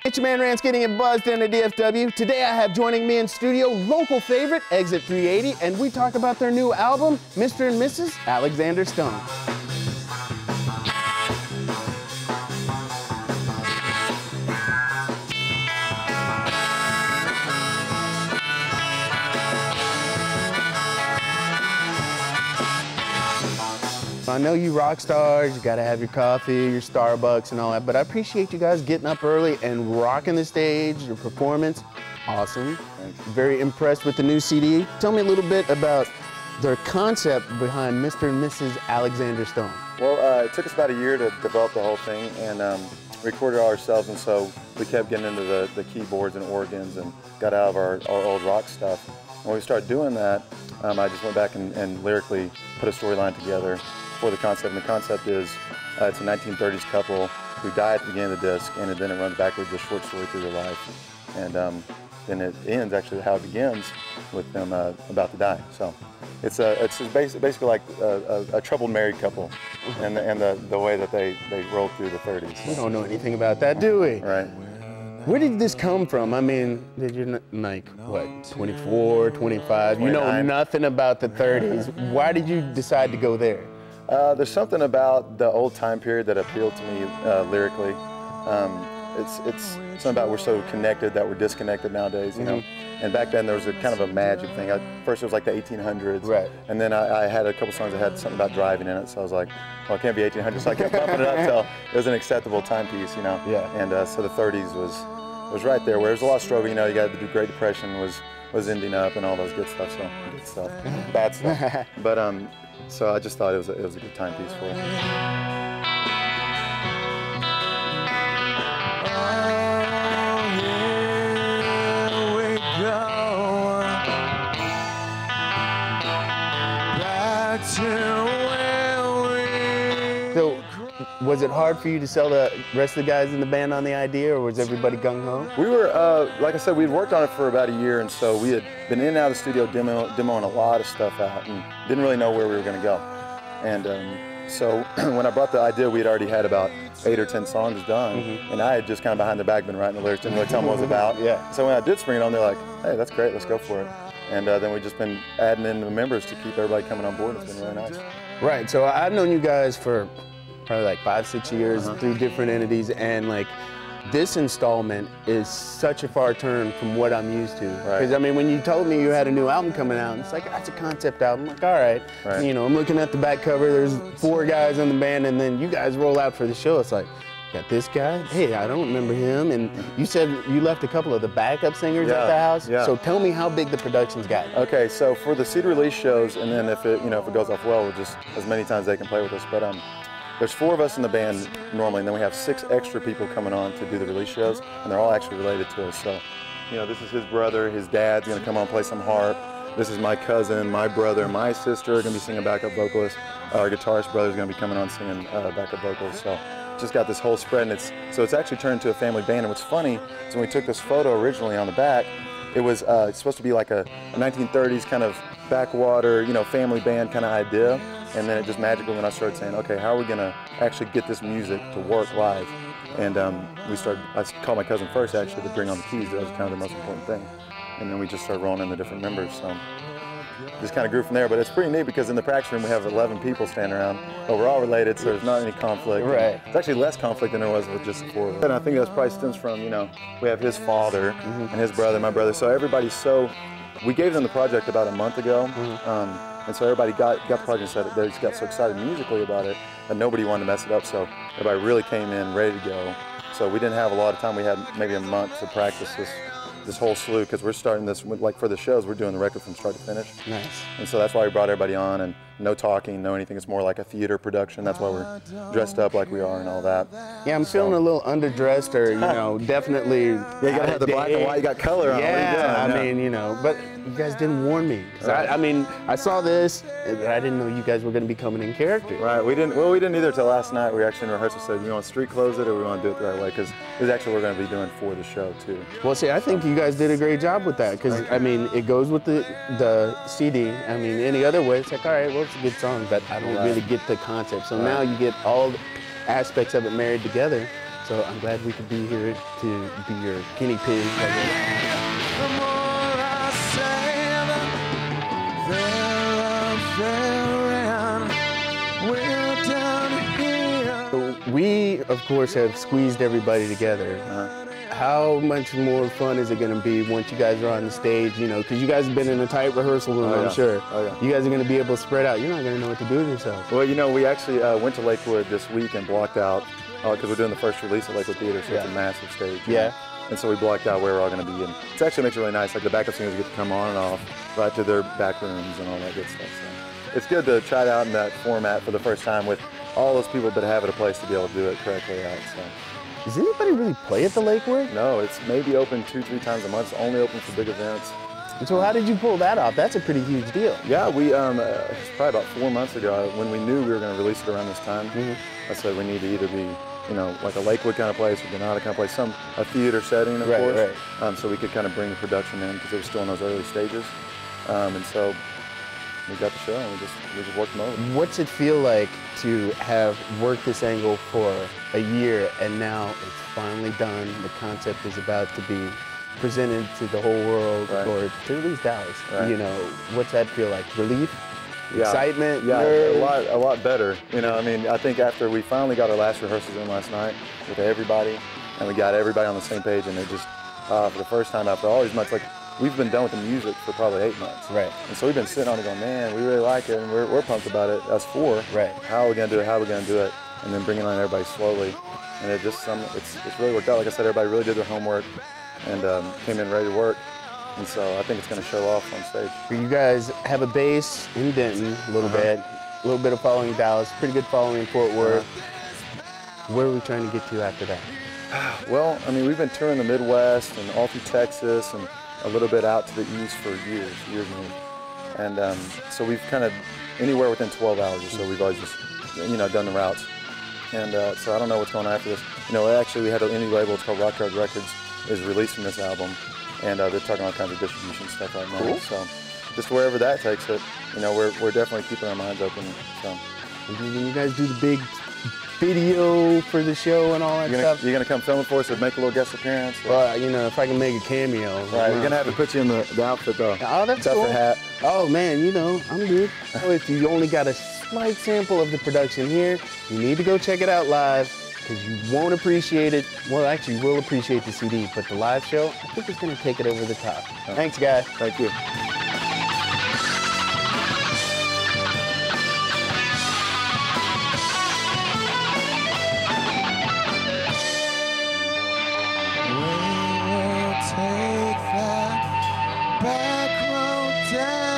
It's your man Rance getting it buzzed in the DFW. Today I have joining me in studio local favorite Exit 380, and we talk about their new album, Mr. and Mrs. Alexander Stone. I know you rock stars, you gotta have your coffee, your Starbucks and all that, but I appreciate you guys getting up early and rocking the stage, your performance, awesome. Very impressed with the new CD. Tell me a little bit about their concept behind Mr. and Mrs. Alexander Stone. Well, it took us about a year to develop the whole thing and recorded it all ourselves, and so we kept getting into the keyboards and organs and got out of our old rock stuff. When we started doing that, I just went back and lyrically put a storyline together for the concept, and the concept is it's a 1930s couple who die at the beginning of the disc, and then it runs backwards, a short story through their life, and then it ends actually how it begins with them about to die. So it's basically like a troubled married couple, and the way that they roll through the 30s. We don't know anything about that, do we? Right. Where did this come from? I mean, you're like, what, 24, 25? 29. You know nothing about the 30s. Why did you decide to go there? There's something about the old time period that appealed to me lyrically. It's something about we're so connected that we're disconnected nowadays, you know. And back then there was a kind of a magic thing. First it was like the 1800s, right? And then I had a couple songs that had something about driving in it, so I was like, well, it can't be 1800s, so I kept bumping it up till it was an acceptable timepiece, you know. Yeah. And so the 30s was right there, where there's a lot of struggle, you know. You got the Great Depression was ending up and all those good stuff, bad stuff. But so I just thought it was a good timepiece for it. So, was it hard for you to sell the rest of the guys in the band on the idea, or was everybody gung-ho? We were, like I said, we'd worked on it for about a year, and so we had been in and out of the studio demoing a lot of stuff out, and didn't really know where we were going to go. And so when I brought the idea, we had already had about 8 or 10 songs done, and I had just kind of behind the back been writing the lyrics, didn't really tell them what it was about. Yeah. So when I did spring it on, they're like, hey, that's great, let's go for it. And then we've just been adding in the members to keep everybody coming on board. It's been really nice. Right, so I've known you guys for probably like 5-6 years through different entities, and like this installment is such a far turn from what I'm used to. Because I mean, when you told me you had a new album coming out, it's like, that's a concept album. I'm like, all right. You know, I'm looking at the back cover, there's 4 guys in the band, and then you guys roll out for the show. It's like, got this guy? Hey, I don't remember him. And you said you left a couple of the backup singers at the house. Yeah. So tell me how big the production's got. Okay, so for the CD release shows, and then if it goes off well, we'll just as many times they can play with us. But there's 4 of us in the band normally, and then we have 6 extra people coming on to do the release shows, and they're all actually related to us. So, you know, this is his brother, his dad's gonna come on and play some harp. This is my cousin, my brother, my sister are gonna be singing backup vocals. Our guitarist brother's gonna be coming on singing backup vocals. So, just got this whole spread, and it's actually turned into a family band. And what's funny is when we took this photo originally on the back, it was it's supposed to be like a 1930s kind of backwater, you know, family band kind of idea. And then it just magically, when I started saying, okay, how are we gonna actually get this music to work live? And I called my cousin first actually to bring on the keys. That was kind of the most important thing. And then we just started rolling in the different members. So just kind of grew from there. But it's pretty neat because in the practice room we have 11 people standing around, but we're all related, so there's not any conflict. Right. It's actually less conflict than there was with just the 4 of us. And I think that probably stems from, you know, we have his father and his brother, my brother. So everybody's we gave them the project about a month ago. And so everybody got the project and said they just got so excited musically about it that nobody wanted to mess it up. So everybody really came in ready to go. So we didn't have a lot of time. We had maybe a month to practice this whole slew, because we're starting this, like for the shows, we're doing the record from start to finish. Nice. And so that's why we brought everybody on, and no talking, no anything. It's more like a theater production. That's why we're dressed up like we are and all that. Yeah, I'm feeling a little underdressed, or, you know, definitely. Yeah, you gotta have the black and white, you got color on. Yeah, I mean, you know, but you guys didn't warn me. I mean, I saw this, but I didn't know you guys were going to be coming in character. Right, we didn't either till last night. We actually in rehearsal said, you want to street close it or we want to do it the right way, because it's actually what we're going to be doing for the show too. Well, see, I think you guys did a great job with that, because, I mean, it goes with the CD. I mean, any other way, it's like, all right, well, it's a good song, but I don't really get the concept. So now you get all aspects of it married together. So I'm glad we could be here to be your guinea pig. The more I say, the we're down here. So we, of course, have squeezed everybody together. How much more fun is it going to be once you guys are on the stage, you know, because you guys have been in a tight rehearsal room, I'm sure. You guys are going to be able to spread out. You're not going to know what to do with yourselves. Well, you know, we actually went to Lakewood this week and blocked out, because we're doing the first release at Lakewood Theater, so it's a massive stage. Yeah. And so we blocked out where we're all going to be. And it actually makes it really nice. Like the backup singers get to come on and off right to their back rooms and all that good stuff. So it's good to try it out in that format for the first time with all those people that have it a place to be able to do it correctly out. So. Does anybody really play at the Lakewood? No, it's maybe open 2-3 times a month. It's only open for big events. And so how did you pull that off? That's a pretty huge deal. Yeah, we, it's probably about 4 months ago when we knew we were going to release it around this time. I said we need to either be, you know, like a Lakewood kind of place or Granada kind of place, a theater setting, of course, so we could kind of bring the production in because it was still in those early stages. And so we got the show and we just worked them over. What's it feel like to have worked this angle for a year and now it's finally done? The concept is about to be presented to the whole world or to at least Dallas. You know, what's that feel like? Relief? Excitement? Yeah, nerves? a lot better. You know, I mean, I think after we finally got our last rehearsals in last night with everybody, and we got everybody on the same page, and it just, for the first time after all these months, like, we've been done with the music for probably 8 months. And so we've been sitting on it going, man, we really like it, and we're pumped about it, us four. How are we going to do it? How are we going to do it? And then bringing on everybody slowly. And it just, it's really worked out. Like I said, everybody really did their homework and came in ready to work. And so I think it's going to show off on stage. You guys have a base in Denton a little bit, a little bit of following in Dallas, pretty good following in Fort Worth. Where are we trying to get to after that? Well, I mean, we've been touring the Midwest and all through Texas and a little bit out to the east for years and years. And so we've kind of, anywhere within 12 hours or so, we've always just, you know, done the routes. And so I don't know what's going on after this. You know, actually we had an indie label, it's called Rock Hard Records, is releasing this album. And they're talking all kinds of distribution stuff right now. So just wherever that takes it, you know, we're definitely keeping our minds open. So. When you guys do the big video for the show and all that stuff. You're gonna come film it for us and make a little guest appearance? Or? Well, you know, if I can make a cameo. Right, we're gonna have to put you in the outfit though. Oh, that's cool. Hat. Oh man, you know, I'm good. If you only got a slight sample of the production here, you need to go check it out live because you won't appreciate it. Well, actually, you will appreciate the CD, but the live show, I think it's gonna take it over the top. Thanks, guys. Thank you. Take that back road down.